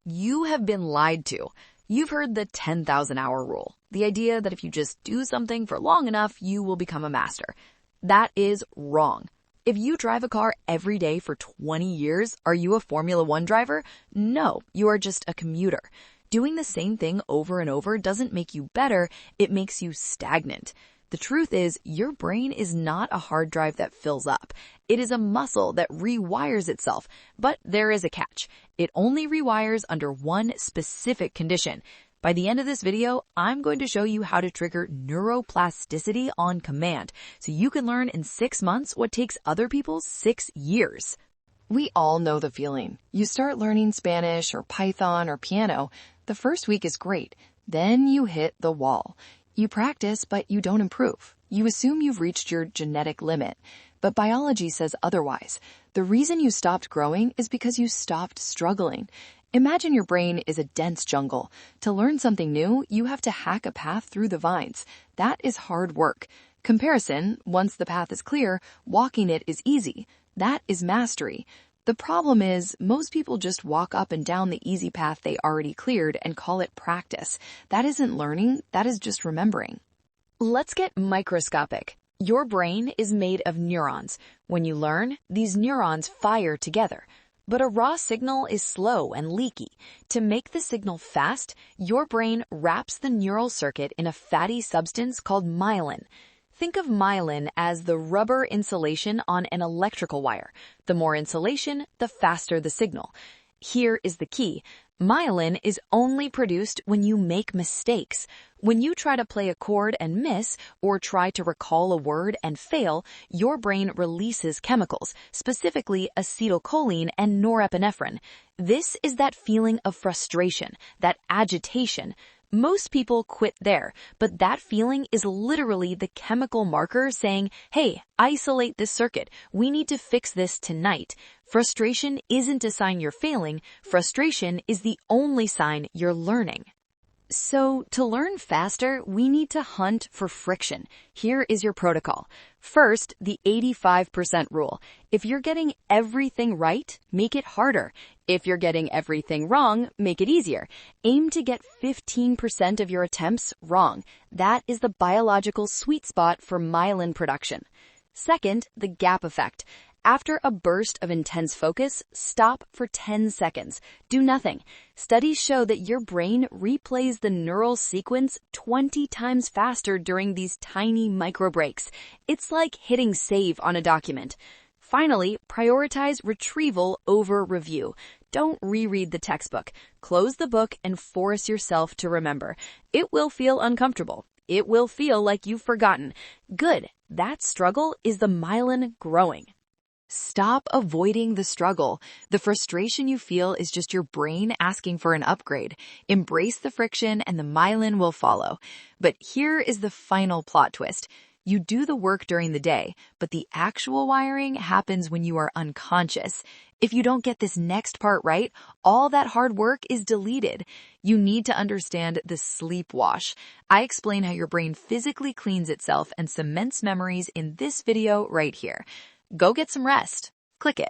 You have been lied to. You've heard the 10,000-hour rule, the idea that if you just do something for long enough, you will become a master. That is wrong. If you drive a car every day for 20 years, are you a Formula One driver? No, you are just a commuter. Doing the same thing over and over doesn't make you better, it makes you stagnant. The truth is, your brain is not a hard drive that fills up. It is a muscle that rewires itself. But there is a catch. It only rewires under one specific condition. By the end of this video, I'm going to show you how to trigger neuroplasticity on command, so you can learn in 6 months what takes other people 6 years. We all know the feeling. You start learning Spanish or Python or piano. The first week is great. Then you hit the wall. You practice, but you don't improve. You assume you've reached your genetic limit. But biology says otherwise. The reason you stopped growing is because you stopped struggling. Imagine your brain is a dense jungle. To learn something new, you have to hack a path through the vines. That is hard work. Comparison, once the path is clear, walking it is easy. That is mastery. The problem is, most people just walk up and down the easy path they already cleared and call it practice. That isn't learning, that is just remembering. Let's get microscopic. Your brain is made of neurons. When you learn, these neurons fire together. But a raw signal is slow and leaky. To make the signal fast, your brain wraps the neural circuit in a fatty substance called myelin. Think of myelin as the rubber insulation on an electrical wire. The more insulation, the faster the signal. Here is the key. Myelin is only produced when you make mistakes. When you try to play a chord and miss, or try to recall a word and fail, your brain releases chemicals, specifically acetylcholine and norepinephrine. This is that feeling of frustration, that agitation. Most people quit there, but that feeling is literally the chemical marker saying, hey, isolate this circuit. We need to fix this tonight. Frustration isn't a sign you're failing. Frustration is the only sign you're learning. So, to learn faster, we need to hunt for friction. Here is your protocol. First, the 85% rule. If you're getting everything right, make it harder. If you're getting everything wrong, make it easier. Aim to get 15% of your attempts wrong. That is the biological sweet spot for myelin production. Second, the gap effect. After a burst of intense focus, stop for 10 seconds. Do nothing. Studies show that your brain replays the neural sequence 20 times faster during these tiny micro breaks. It's like hitting save on a document. Finally, prioritize retrieval over review. Don't reread the textbook. Close the book and force yourself to remember. It will feel uncomfortable. It will feel like you've forgotten. Good. That struggle is the myelin growing. Stop avoiding the struggle. The frustration you feel is just your brain asking for an upgrade. Embrace the friction and the myelin will follow. But here is the final plot twist. You do the work during the day, but the actual wiring happens when you are unconscious. If you don't get this next part right, all that hard work is deleted. You need to understand the sleep wash. I explain how your brain physically cleans itself and cements memories in this video right here. Go get some rest. Click it.